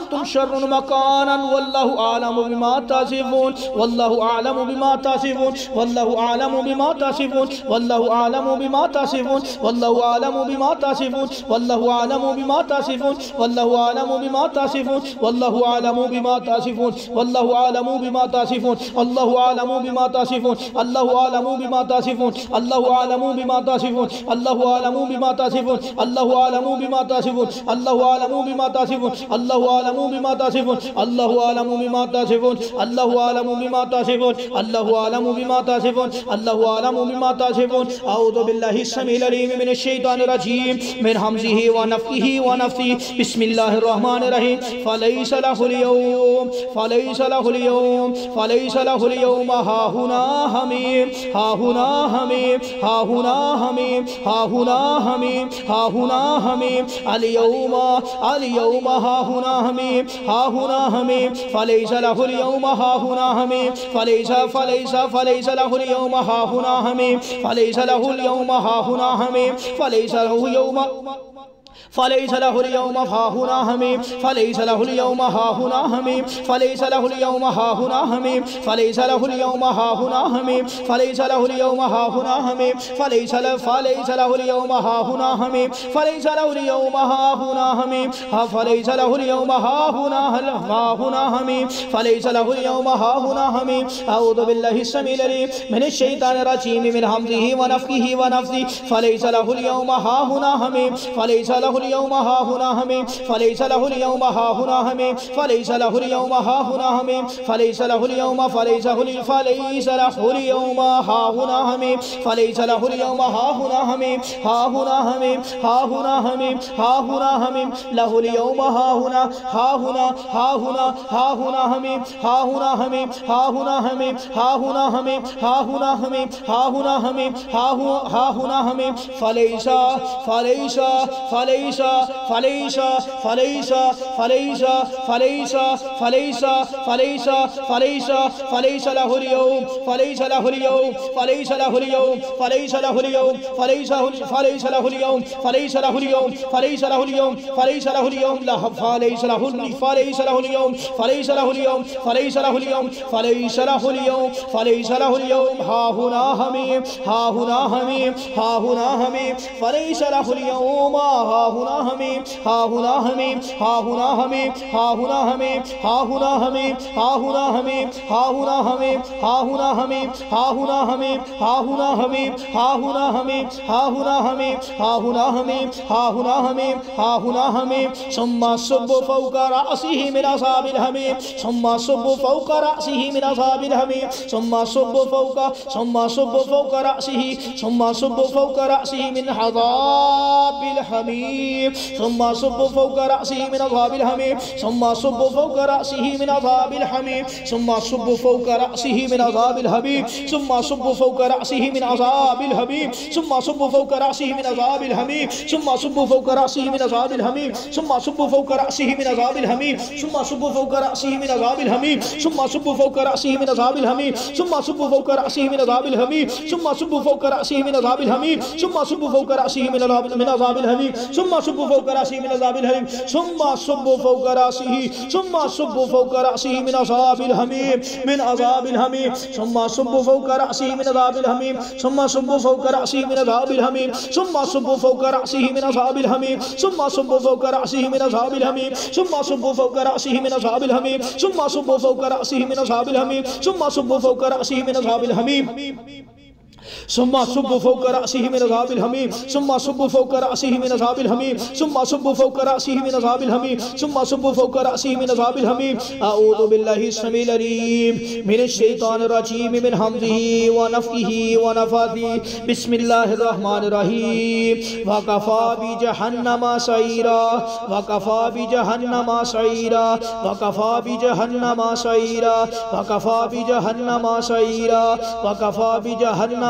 अंतुम शर्रुन मकानन वल्लाहु आलमु बिमा तासिफून वल्लाहु आलमु बिमा तासिफून वल्लाहु आलमु बिमा तासिफून वल्लाहु आलमु बिमा तासिफून वल्लाहु आलमु बिमा तासिफून वल्लाहु आलमु बिमा तासिफून वल्लाहु आलमु बिमा तासिफून वल्लाहु आलमु बिमा तासिफून वल्लाहु आलमु बिमा तासिफून अल्लाहु आलमु बिमा तासिफून अल्लाहु आलमु बिमा तासिफून अल्लाहु आलमु बिमा तासिफून अल्लाहु आलमु बिमा तासिफून अल्लाहु आलमु बिमा तासिफून अल्लाहु आलमु बिमा तासिफून अल्लाहु आलमु बिमा तासिफून अल्लाहु आलमु बिमा तासिफून अल्लाहु आलमु बिमा तासिफून अल्लाहु आलमु बिमा तासिफून अल्लाहु आलमु बिमा तासिफून अऊज़ु बिल्लाहि स्समीइल अलीम मिनश शैतानिर रजीम मिन हमज़िही व नफ़्ख़िही व नफ़्सिही बिस्मिल्लाहिर रहमानिर रहीम फलैसा लहुल यौम फलैसा लहुल यौम फलैसा लहुल यौम हाहुना हमीम हाहुना हमीम हाहुना हमीम हाहुना हमीम हाहुना हमीम अल यौम हाहुना हमीम हाहुना हमीम फलैसा लहुल यौम हाहुना हमीम फलैसा फलैसा फलैसा लहुल यौम हाहुना हमीम फलैसा लहुल यौम हाहुना हमीम फलैसा लहुल यौम फलैसा लहुल यौम हाहुना हमीम फलैसा लहुल यौम हाहुना हमीम फलैसा लहुल यौम हाहुना हमीम फलैसा लहुल यौम हाहुना हमीम फलैसा लहुल यौम हाहुना हमीम फलैसा लहुल यौम हाहुना हमीम फलैसा लहुल यौम हाहुना हमीम फलैसा लहुल यौम हाहुना हमीम फलैसा लहुल यौम हाहुना हमीम अऊज़ु बिल्लाहि स्समीइल अलीम मिनश शैतानिर रजीम मिन हमज़िही व नफ़्ख़िही व नफ़्सिही फलैसा लहुल यौम हाहुना हमीम फलैसा लहुल यौम हाहुना हमीम फलैसा लहुल यौम हाहुना हमीम फलैसा लहुल यौम हाहुना हमीम फलैसा लहुल यौम फलैसा लहुल यौम हाहुना हमीम फलैसा लहुल यौम हाहुना हमीम हाहुना हमीम हाहुना हमीम हाहुना हमीम लहुल यौम हाहुना हाहुना हाहुना हाहुना हमीम हाहुना हमीम हाहुना हमीम हाहुना हमीम हाहुना हमीम हाहुना हमीम हाहुना हमीम फलैसा फलैसा फलैसा फलैसा फलैसा फलैसा फलैसा फलैसा फलैसा फलैसा फलैसा लहुल यौम फलैसा लहुल यौम फलैसा लहुल यौम फलैसा लहुल यौम फलैसा लहुल यौम फलैसा लहुल यौम फलैसा लहुल यौम फलैसा लहुल यौम फलैसा लहुल यौम फलैसा लहुल यौम फलैसा लहुल यौम फलैसा लहुल यौम फलैसा लहुल यौम हाहुना हमीम हाहुना हमीम हाहुना हमीम फलैसा लहुल यौम हाहुना हमीम हाहुना हमीम हाहुना हमीम हाहुना हमीम हाहुना हमीम हाहुना हमीम हाहुना हमीम हाहुना हमीम हाहुना हमीम हाहुना हमीम हाहुना हमीम हाहुना हमीम हाहुना हमीम हाहुना हमीम हाहुना हमीम सुम्मा सुब्बु फौका रासिही मिन अज़ाबिल हमीम सुम्मा सुब्बु फौका रासिही मिन अज़ाबिल हमीम सुम्मा सुब्बु फौका रासिही सुम्मा सुब्बु फौका रासिही मिन अज़ाबिल हमीम सुम्मा सुब्बु फौका रासिही मिन अज़ाबिल हमीम सुम्मा सुब्बु फौका रासिही मिन अज़ाबिल हमीम सुम्मा सुब्बु फौका रासिही मिन अज़ाबिल हमीम सुम्मा सुब्बु फौका रासिही मिन अज़ाबिल हमीम सुम्मा सुब्बु फौका रासिही मिन अज़ाबिल हमीम सुम्मा सुब्बु फौका रासिही मिन अज़ाबिल हमीम सुम्मा सुब्बु फौका रासिही मिन अज़ाबिल हमीम सुम्मा सुब्बु फौका रासिही मिन अज़ाबिल हमीम सुम्मा सुब्बु फौका रासिही मिन अज़ाबिल हमीम सुम्मा सुब्बु फौका रासिही मिन अज़ाबिल हमीम सुम्मा सुब्बु फौका रासिही मिन अज़ाबिल हमीम सुम्मा सुब्बु फौका रासिही मिन अज़ाबिल हमीम सुम्मा सुब्बु फौका रासिही मिन अज़ाबिल हमीम सुम्मा सुब्बु फौका रासिही मिन अज़ाबिल हमीम मिन अज़ाबिल हमीम सुम्मा सुब्बु फौका रासिही मिन अज़ाबिल हमीम सुम्मा सुब्बु फौका रासिही मिन अज़ाबिल हमीम सुम्मा सुब्बु फौका रासिही मिन अज़ाबिल हमीम सुम्मा सुब्बु फौका रासिही मिन अज़ाबिल हमीम सुम्मा सुब्बु फौका रासिही मिन अज़ाबिल हमीम सुम्मा सुब्बु फौका रासिही मिन अज़ाबिल हमीम सुम्मा सुब्बु फौका रासिही मिन अज़ाबिल हमीम सुम्मा सुब्बु फौका रासिही मिन अज़ाबिल हमीम सुम्मा सुब्बु फौका रासिही मिन अज़ाबिल हमीम सुम्मा सुब्बु फौका रासिही मिन अज़ाबिल हमीम सुम्मा सुब्बु फौका रासिही मिन अज़ाबिल हमीम अऊज़ु बिल्लाहि स्समीइल अलीम मिनश शैतानिर रजीम मिन हमज़िही व नफ़्ख़िही व नफ़्ख़िही बिस्मिल्लाहिर रहमानिर रहीम व कफ़ा बि जहन्नम सईरा व कफ़ा बि जहन्नम सईरा व कफ़ा बि जहन्नम सईरा व कफ़ा बि जहन्नम सईरा व कफ़ा बि जहन्नम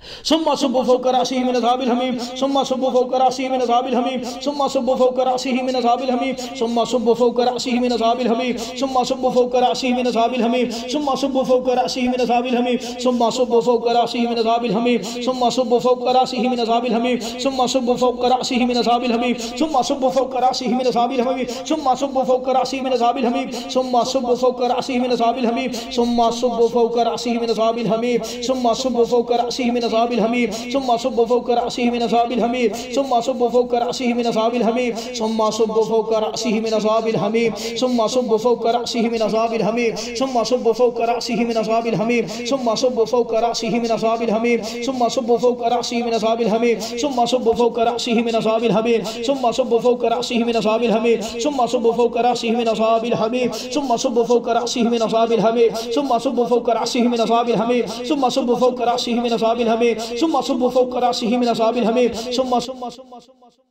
सुम्मा सुब्बु फौका रासिही मिन अज़ाबिल हमीम सुम्मा सुब्बु फौका रासिही मिन अज़ाबिल हमीम सुम्मा सुब्बु फौका रासिही मिन अज़ाबिल हमीम सुम्मा सुब्बु फौका रासिही मिन अज़ाबिल हमीम सुम्मा सुब्बु फौका रासिही मिन अज़ाबिल हमीम सुम्मा सुब्बु फौका रासिही मिन अज़ाबिल हमीम सुम्मा सुब्बु फौका रासिही मिन अज़ाबिल हमीम सुम्मा सुब्बु फौका रासिही मिन अज़ाबिल हमीम सुम्मा सुब्बु फौका रासिही मिन अज़ाबिल हमीम सुम्मा सुब्बु फौका रासिही मिन अज़ाबिल हमीम सुम्मा सुब्बु फौका रासिही मिन अज़ाबिल हमीम सुम्मा सुब्बु फौका रासिही मिन अज़ाबिल हमीम सुम्मा सुब्बु फौका रासिही मिन अज़ाबिल हमीम सुम्मा सुब्बु फौका रासिही मिन अज़ाबिल हमीम सुम्मा सुब्बु फौका रासिही मिन अज़ाबिल हमीम सुम्मा सुब्बु फौका रासिही मिन अज़ाबिल हमीम सुम्मा सुब्बु फौका रासिही मिन अज़ाबिल हमीम सुम्मा सुब्बु फौका रासिही मिन अज़ाबिल हमीम सुम्मा सुब्बु फौका रासिही मिन अज़ाबिल हमीम सुम्मा सुब्बु फौका रासिही मिन अज़ाबिल हमीम सुम्मा सुब्बु फौका रासिही मिन अज़ाबिल हमीम सुम्मा सुब्बु फौका रासिही मिन अज़ाबिल हमीम सुम्मा सुब्बु फौका रासिही मिन अज़ाबिल हमीम सुम्मा सुब्बु फौका रासिही मिन अज़ाबिल हमीम सुम्मा सुब्बु फौका रासिही मिन अज़ाबिल हमीम सुम्मा सुब्बु फौका रासिही मिन अज़ाबिल हमीम सुम्मा सुब्बु फौका रासिही मिन अज़ाबिल हमीम सुम्मा सुब्बु फौका रासिही मिन अज़ाबिल हमीम सुम्मा